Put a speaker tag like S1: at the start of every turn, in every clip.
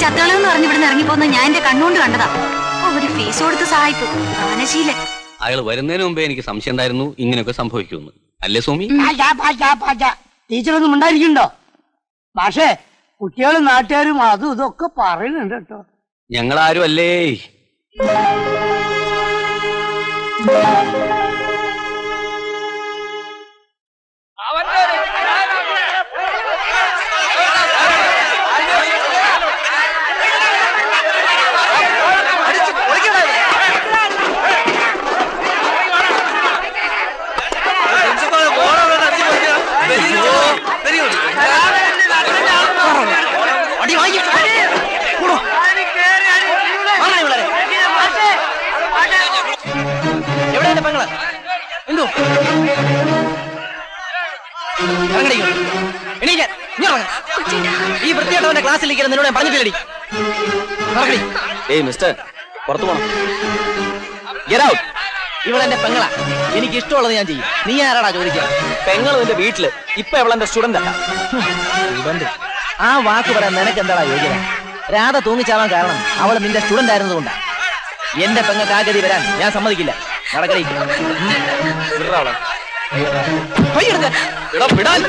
S1: ചത്തളെന്ന് പറഞ്ഞ് ഇവിടുന്ന് ഇറങ്ങിപ്പോന്ന് ഞാൻ എന്റെ കണ്ണുകൊണ്ട് കണ്ടതാ. ഒരു ഫീസ് കൊടുത്ത് സഹായിപ്പു ദാനശീലൻ.
S2: അയാൾ വരുന്നതിന് മുമ്പേ എനിക്ക് സംശയം ഉണ്ടായിരുന്നു ഇങ്ങനെയൊക്കെ സംഭവിക്കുമെന്ന്. അല്ലേ സോമി?
S3: ടീച്ചറൊന്നും ഉണ്ടായിരിക്കണ്ടോ? പക്ഷേ കുട്ടികളും നാട്ടുകാരും അതും ഇതൊക്കെ പറയുന്നുണ്ട് കേട്ടോ.
S2: ഞങ്ങളാരും അല്ലേ.
S4: എവിടെ പെങ്ങള്? എന്തോ ഈ വൃത്തിയായിട്ടവന്റെ ക്ലാസ്സിലേക്ക് നിന്നോട് പറഞ്ഞിട്ടില്ലടി.
S2: ഏയ് മിസ്റ്റർ, പുറത്തു പോണം.
S4: ഇവളെന്റെ പെങ്ങളാ. എനിക്ക് ഇഷ്ടമുള്ളത് ഞാൻ ചെയ്യും. നീ ആരാടാ ചോദിക്കുക?
S2: പെങ്ങൾ നിന്റെ വീട്ടില്. ഇപ്പൊ അവളെന്റെ സ്റ്റുഡന്റ് അല്ല.
S4: സ്റ്റുഡന്റ്? ആ വാക്ക് പറയാൻ നിനക്ക് എന്താടാ യോഗ്യത? രാധ തൂങ്ങിച്ചാവാൻ കാരണം അവൾ നിന്റെ സ്റ്റുഡന്റ് ആയിരുന്നതുകൊണ്ടാ. എന്റെ പെങ്ങൾക്ക് ആ ഗതി വരാൻ ഞാൻ സമ്മതിക്കില്ല. നടക്കടി.
S2: വിടാൻ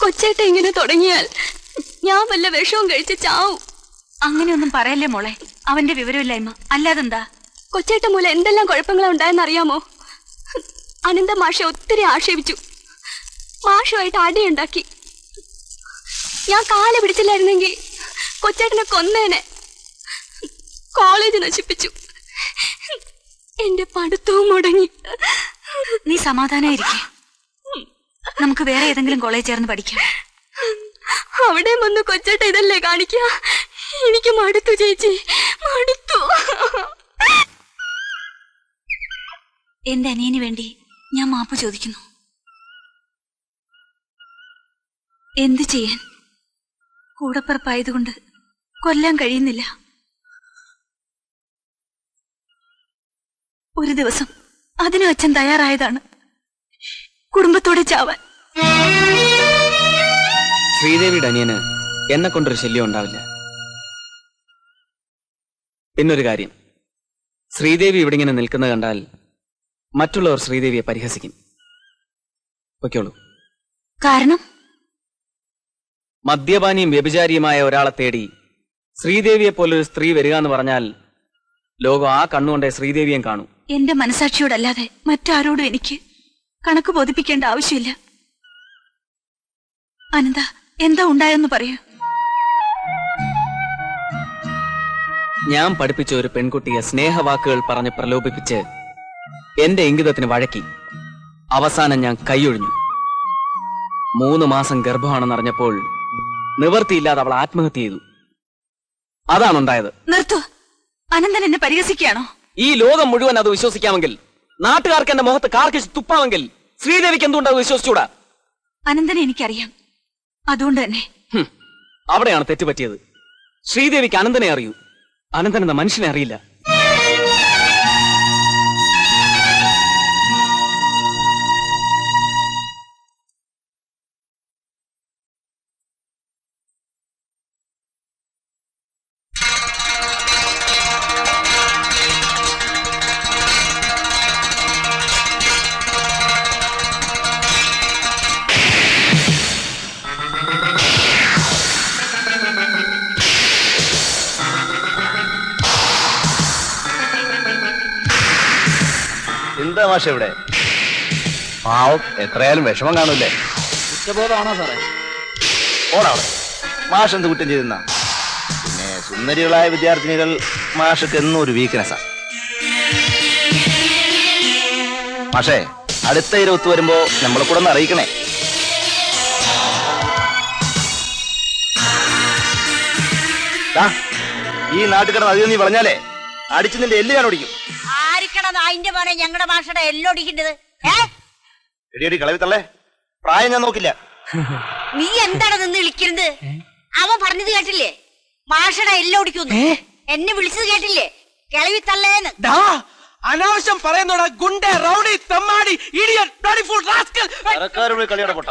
S1: കൊച്ചേട്ട ഇങ്ങനെ തുടങ്ങിയാൽ ഞാൻ വല്ല വിഷവും കഴിച്ച് ചാവും. അങ്ങനെയൊന്നും പറയല്ലേ മോളെ, അവന്റെ വിവരമില്ലായ്മ അല്ലാതെന്താ. കൊച്ചേട്ട മൂലം എന്തെല്ലാം കുഴപ്പങ്ങളാ ഉണ്ടായെന്നറിയാമോ? അനന്ത മാഷെ ഒത്തിരി ആക്ഷേപിച്ചു, മാഷുമായിട്ട് അടിയുണ്ടാക്കി. ഞാൻ കാല പിടിച്ചില്ലായിരുന്നെങ്കിൽ കൊച്ചേട്ടനെ കൊന്നേനെ. കോളേജ് നശിപ്പിച്ചു, എന്റെ പഠിത്തവും മുടങ്ങി. നീ സമാധാനായിരിക്കേ, നമുക്ക് വേറെ ഏതെങ്കിലും കോളേജ് ചേർന്ന് പഠിക്കാം. അവിടെ വന്ന് കൊച്ചേട്ട ഇതല്ലേ കാണിക്കുക. എനിക്ക് മടുത്തു ചേച്ചി, മടുത്തു. എന്റെ അനിയന് വേണ്ടി ഞാൻ മാപ്പ് ചോദിക്കുന്നു. എന്തു ചെയ്യാൻ, കൂടപ്പിറപ്പായതുകൊണ്ട് കൊല്ലാൻ കഴിയുന്നില്ല. ഒരു ദിവസം അതിനും അച്ഛൻ തയ്യാറായതാണ്, കുടുംബത്തോടെ ചാവാൻ.
S2: ശ്രീദേവിയുടെ അനിയന് എന്നെ കൊണ്ടൊരു ശല്യം ഉണ്ടാവില്ല. പിന്നൊരു കാര്യം, ശ്രീദേവി ഇവിടെ ഇങ്ങനെ നിൽക്കുന്നത് കണ്ടാൽ മറ്റുള്ളവർ ശ്രീദേവിയെ പരിഹസിക്കും. പൊയ്ക്കോളൂ.
S1: കാരണം
S2: മദ്യപാനിയും വ്യഭിചാരിയുമായ ഒരാളെ തേടി ശ്രീദേവിയെ പോലൊരു സ്ത്രീ വരിക എന്ന് പറഞ്ഞാൽ ലോകം ആ കണ്ണുകൊണ്ടേ ശ്രീദേവിയെ കാണൂ.
S1: എന്റെ മനസാക്ഷിയോടല്ലാതെ മറ്റാരോടും എനിക്ക് കണക്ക് ബോധിപ്പിക്കേണ്ട ആവശ്യമില്ല. അനന്ത, എന്താ ഉണ്ടായെന്ന് പറയൂ.
S2: ഞാൻ പഠിപ്പിച്ച ഒരു പെൺകുട്ടിയെ സ്നേഹവാക്കുകൾ പറഞ്ഞ് പ്രലോഭിപ്പിച്ച് എന്റെ ഇംഗിതത്തിന് വഴക്കി. അവസാനം ഞാൻ കൈയൊഴിഞ്ഞു. 3 മാസം ഗർഭമാണെന്നറിഞ്ഞപ്പോൾ നിവർത്തിയില്ലാതെ അവൾ ആത്മഹത്യ ചെയ്തു. അതാണുണ്ടായത്.
S1: നിർത്തൂ. അനന്തൻ എന്നെ പരിഹസിക്കുകയാണോ?
S2: ഈ ലോകം മുഴുവൻ അത് വിശ്വസിക്കാമെങ്കിൽ, നാട്ടുകാർക്ക് എന്റെ മുഖത്ത് കാർക്കിച്ച് തുപ്പാമെങ്കിൽ, ശ്രീദേവിക്ക് എന്തുകൊണ്ടത് വിശ്വസിച്ചൂടാ?
S1: അനന്തനെ എനിക്കറിയാം, അതുകൊണ്ട് തന്നെ.
S2: അവിടെയാണ് തെറ്റുപറ്റിയത്. ശ്രീദേവിക്ക് അനന്തനെ അറിയൂ, അനന്തൻ എന്ന മനുഷ്യനെ അറിയില്ല.
S5: എന്താ മാഷ ഇവിടെ? പാവം, എത്രയായാലും വിഷമം കാണൂല്ലേ?
S4: കുറ്റബോധമാണോ സാറേ?
S5: ഓടാവണം. മാഷ് എന്ത് കുറ്റം ചെയ്തെന്ന? പിന്നെ സുന്ദരികളായ വിദ്യാർത്ഥിനികൾ മാഷക്ക് എന്നും ഒരു വീക്ക്നെസ്സാ. മാഷേ, അടുത്ത ഇരവത്ത് വരുമ്പോ നമ്മളെ കൂടെ ഒന്ന് അറിയിക്കണേ. ഈ നാട്ടുകടന്ന് അധികം നീ പറഞ്ഞാലേ അടിച്ച് നിന്റെ എല്ല് ഞാൻ ഓടിക്കും.
S6: അതിന്റെ മോനെ ഞങ്ങളുടെ മാഷയുടെ എല്ലൊടിക്കേണ്ടത്.
S5: എടിയടി കളവിത്തള്ളേ, പ്രായം ഞാൻ നോക്കില്ല.
S6: നീ എന്താണ് നിന്ന് വിളിക്കുന്നത്? അവൻ പറഞ്ഞത് കേട്ടില്ലേ? മാഷയുടെ എല്ലൊടിക്കുന്നു. എന്നെ വിളിച്ചത് കേട്ടില്ലേ? കിളവിത്തള്ളേന്ന്.
S7: അനാവശ്യം പറയുന്നോടാ ഗുണ്ട, റൗഡി, തെമ്മാടി, ഇഡിയറ്റ്, ബ്ലഡി ഫുൾ റാസ്കൽ.
S5: സർക്കാർ കളിയുടെ പൊട്ട.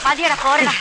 S6: മതിയടാ, പോരടാ.